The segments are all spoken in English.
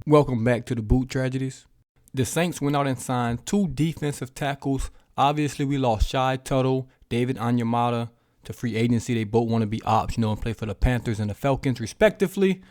Welcome back to the Boot Tragedies. The Saints went out and signed two defensive tackles. Obviously, we lost Shy Tuttle, David Onyemata to free agency. They both want to be ops, and play for the Panthers and the Falcons respectively.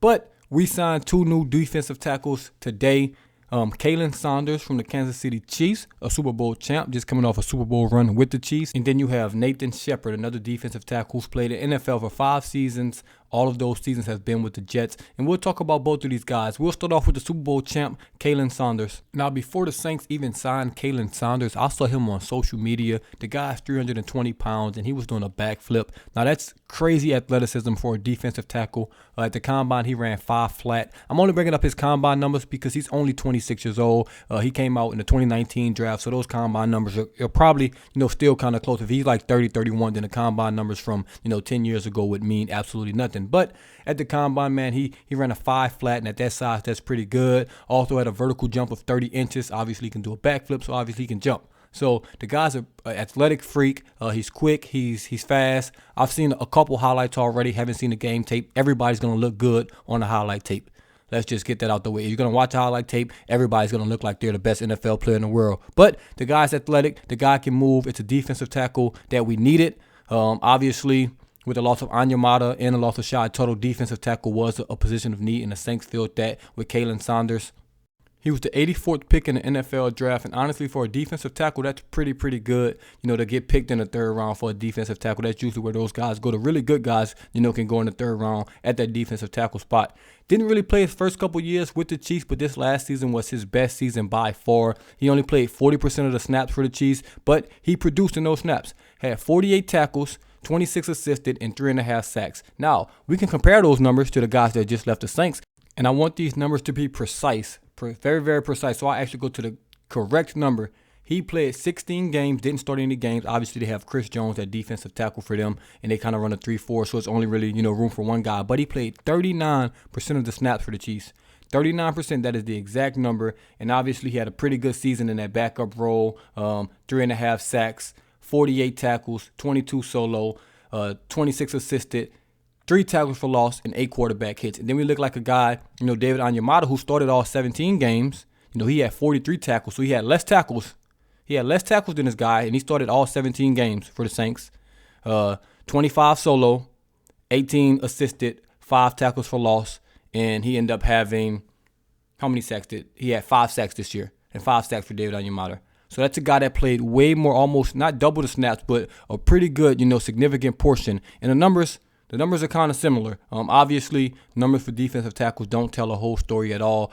But we signed two new defensive tackles today. Kalen Saunders from the Kansas City Chiefs, a Super Bowl champ, just coming off a Super Bowl run with the Chiefs. And then you have Nathan Shepard, another defensive tackle who's played in the NFL for 5 seasons. All of those seasons have been with the Jets. And we'll talk about both of these guys. We'll start off with the Super Bowl champ, Kalen Saunders. Now, before the Saints even signed Kalen Saunders, I saw him on social media. The guy's 320 pounds, and he was doing a backflip. Now, that's crazy athleticism for a defensive tackle. At the combine, he ran 5 flat. I'm only bringing up his combine numbers because he's only 26 years old. He came out in the 2019 draft, so those combine numbers are probably, still kind of close. If he's like 30, 31, then the combine numbers from, 10 years ago would mean absolutely nothing. But at the combine, man, he ran a 5 flat, and at that size, that's pretty good. Also had a vertical jump of 30 inches. Obviously, he can do a backflip, so obviously he can jump. So the guy's an athletic freak. He's quick. He's fast. I've seen a couple highlights already. Haven't seen the game tape. Everybody's going to look good on the highlight tape. Let's just get that out the way. If you're going to watch a highlight tape, everybody's going to look like they're the best NFL player in the world. But the guy's athletic. The guy can move. It's a defensive tackle that we needed. Obviously, with the loss of Onyemata and the loss of Shy Tuttle, defensive tackle was a position of need, and the Saints filled that with Kalen Saunders. He was the 84th pick in the NFL draft, and honestly, for a defensive tackle, that's pretty good. To get picked in the 3rd round for a defensive tackle, that's usually where those guys go. The really good guys, can go in the 3rd round at that defensive tackle spot. Didn't really play his first couple years with the Chiefs, but this last season was his best season by far. He only played 40% of the snaps for the Chiefs, but he produced in those snaps. Had 48 tackles, 26 assisted, and 3.5 sacks. Now, we can compare those numbers to the guys that just left the Saints, and I want these numbers to be precise. Very precise. So I actually go to the correct number. He played 16 games, didn't start any games. Obviously, they have Chris Jones at defensive tackle for them, and they kind of run a 3-4, so it's only really, room for one guy. But he played 39% of the snaps for the Chiefs. 39%, that is the exact number. And obviously, he had a pretty good season in that backup role. 3.5 sacks, 48 tackles, 22 solo, 26 assisted, 3 tackles for loss, and 8 quarterback hits. And then we look like a guy, David Onyemata, who started all 17 games. He had 43 tackles, so he had less tackles. He had less tackles than this guy, and he started all 17 games for the Saints. 25 solo, 18 assisted, 5 tackles for loss, and he ended up having, how many sacks did he had? 5 sacks this year, and 5 sacks for David Onyemata. So that's a guy that played way more, almost not double the snaps, but a pretty good, significant portion. And the numbers are kind of similar. Obviously, numbers for defensive tackles don't tell a whole story at all.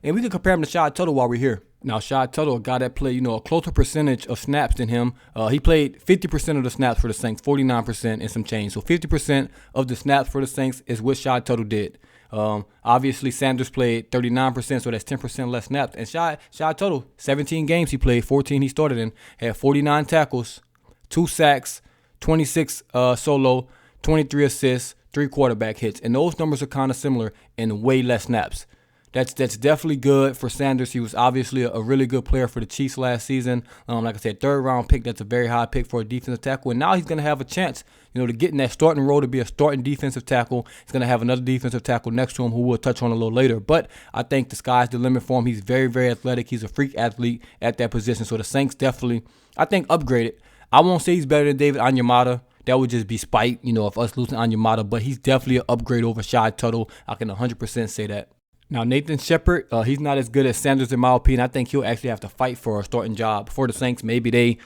And we can compare him to Shy Tuttle while we're here. Now, Shy Tuttle, a guy that played, a closer percentage of snaps than him. He played 50% of the snaps for the Saints, 49% and some change. So 50% of the snaps for the Saints is what Shy Tuttle did. Obviously, Sanders played 39%, so that's 10% less snaps. And Shy Tuttle, 17 games he played, 14 he started in, had 49 tackles, 2 sacks, 26 solo, 23 assists, 3 quarterback hits. And those numbers are kind of similar in way less snaps. That's definitely good for Sanders. He was obviously a really good player for the Chiefs last season. Like I said, 3rd round pick. That's a very high pick for a defensive tackle. And now he's going to have a chance, to get in that starting role to be a starting defensive tackle. He's going to have another defensive tackle next to him who we'll touch on a little later. But I think the sky's the limit for him. He's very athletic. He's a freak athlete at that position. So the Saints definitely, I think, upgraded. I won't say he's better than David Onyemata. That would just be spite, of us losing Onyemata. But he's definitely an upgrade over Shy Tuttle. I can 100% say that. Now, Nathan Shepard, he's not as good as Sanders in my opinion. I think he'll actually have to fight for a starting job for the Saints. Maybe they,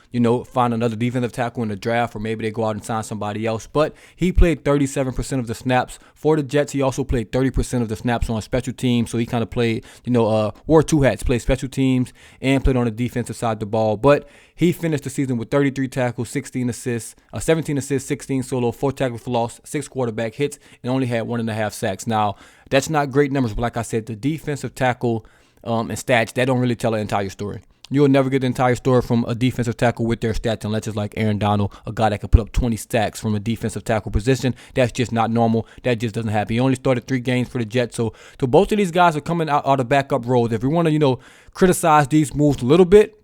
find another defensive tackle in the draft, or maybe they go out and sign somebody else. But he played 37% of the snaps for the Jets. He also played 30% of the snaps on special teams. So he kind of played, wore 2 hats, played special teams and played on the defensive side of the ball. But he finished the season with 33 tackles, 17 assists, 16 solo, 4 tackles for loss, 6 quarterback hits, and only had 1.5 sacks. Now, that's not great numbers, but like I said, the defensive tackle and stats, that don't really tell an entire story. You'll never get the entire story from a defensive tackle with their stats unless it's like Aaron Donald, a guy that could put up 20 stacks from a defensive tackle position. That's just not normal. That just doesn't happen. He only started 3 games for the Jets. So both of these guys are coming out of backup roles. If we want to, criticize these moves a little bit,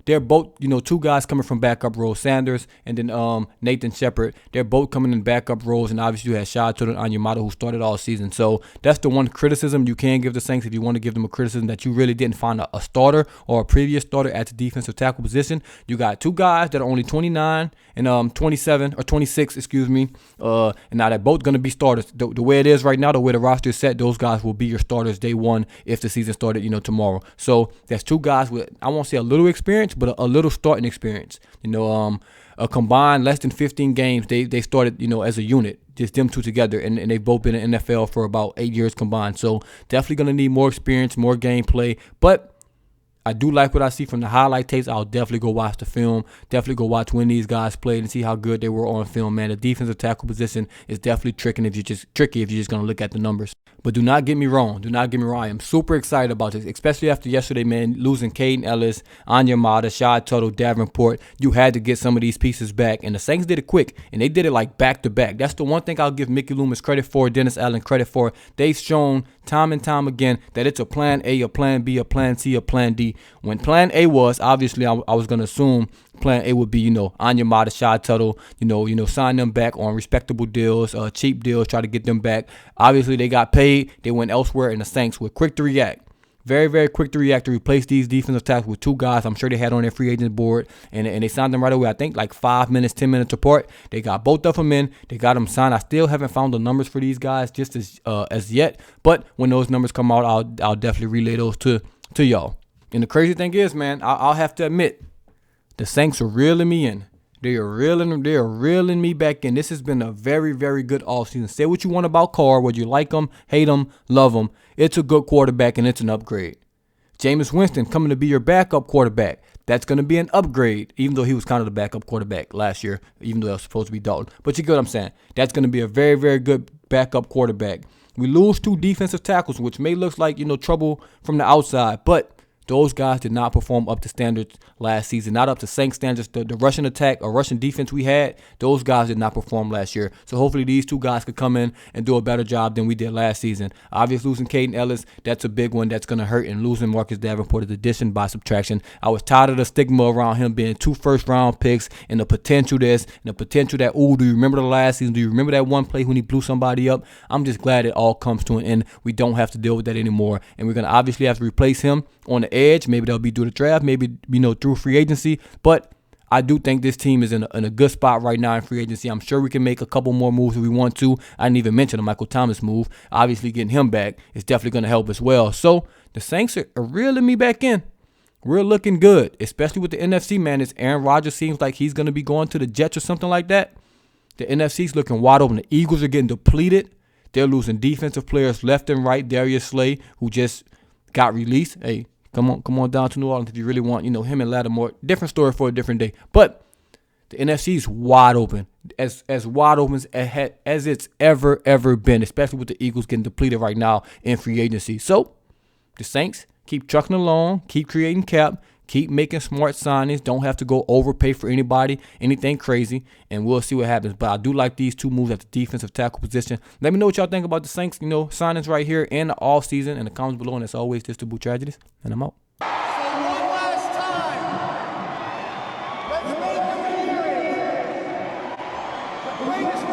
they're both, two guys coming from backup roles, Sanders and then Nathan Shepard. They're both coming in backup roles, and obviously you had Shai Tuttle and Anyamata, who started all season. So that's the one criticism you can give the Saints if you want to give them a criticism, that you really didn't find a starter or a previous starter at the defensive tackle position. You got two guys that are only 29 and 27 or 26, excuse me. And now they're both going to be starters. The way it is right now, the way the roster is set, those guys will be your starters day one if the season started, tomorrow. So that's two guys with, I won't say a little experience, but a little starting experience. A combined less than 15 games, they started, as a unit, just them two together, and they've both been in the NFL for about 8 years combined. So definitely going to need more experience, more gameplay, but I do like what I see from the highlight tapes. I'll definitely go watch the film. Definitely go watch when these guys played and see how good they were on film, man. The defensive tackle position is definitely tricky if you're just going to look at the numbers. But do not get me wrong. I am super excited about this, especially after yesterday, man, losing Caden Ellis, Anyamata, Shai Tuttle, Davenport. You had to get some of these pieces back, and the Saints did it quick, and they did it like back to back. That's the one thing I'll give Mickey Loomis credit for, Dennis Allen credit for. They've shown time and time again that it's a plan A, a plan B, a plan C, a plan D. When plan A was, obviously, I was going to assume plan A would be, Anyamata, Shai Tuttle, sign them back on respectable deals, cheap deals, try to get them back. Obviously, they got paid. They went elsewhere, and the Saints were quick to react. Very, very quick to react to replace these defensive tackles with two guys I'm sure they had on their free agent board, and they signed them right away. I think like 5 minutes, 10 minutes apart. They got both of them in. They got them signed. I still haven't found the numbers for these guys just as yet, but when those numbers come out, I'll definitely relay those to y'all. And the crazy thing is, man, I'll have to admit, the Saints are reeling me in. They are reeling me back in. This has been a very, very good offseason. Say what you want about Carr, whether you like him, hate him, love him. It's a good quarterback, and it's an upgrade. Jameis Winston coming to be your backup quarterback. That's going to be an upgrade, even though he was kind of the backup quarterback last year, even though it was supposed to be Dalton. But you get what I'm saying. That's going to be a very, very good backup quarterback. We lose two defensive tackles, which may look like, trouble from the outside, but those guys did not perform up to standards last season, not up to Saints standards. The Russian attack or Russian defense we had, those guys did not perform last year. So hopefully these two guys could come in and do a better job than we did last season. Obviously losing Caden Ellis, that's a big one that's going to hurt, and losing Marcus Davenport is addition by subtraction. I was tired of the stigma around him being 2 first-round picks and the potential this and the potential that, do you remember the last season? Do you remember that one play when he blew somebody up? I'm just glad it all comes to an end. We don't have to deal with that anymore, and we're going to obviously have to replace him on the edge. Maybe they'll be through the draft, maybe through free agency, but I do think this team is in a good spot right now in free agency. I'm sure we can make a couple more moves if we want to. I didn't even mention the Michael Thomas move. Obviously getting him back is definitely going to help as well. So the Saints are reeling me back in. We're looking good, especially with the NFC, man. It's Aaron Rodgers seems like he's going to be going to the Jets or something like that. The NFC's looking wide open. The Eagles are getting depleted. They're losing defensive players left and right. Darius Slay, who just got released. Hey, come on down to New Orleans if you really want, him and Lattimore. Different story for a different day. But the NFC is wide open, as wide open as it's ever been, especially with the Eagles getting depleted right now in free agency. So the Saints keep trucking along, keep creating cap, keep making smart signings. Don't have to go overpay for anybody, anything crazy, and we'll see what happens. But I do like these two moves at the defensive tackle position. Let me know what y'all think about the Saints, signings right here in the offseason in the comments below. And as always, this is Boo Tragedies, and I'm out. So one last time, let's make them hear it. The greatest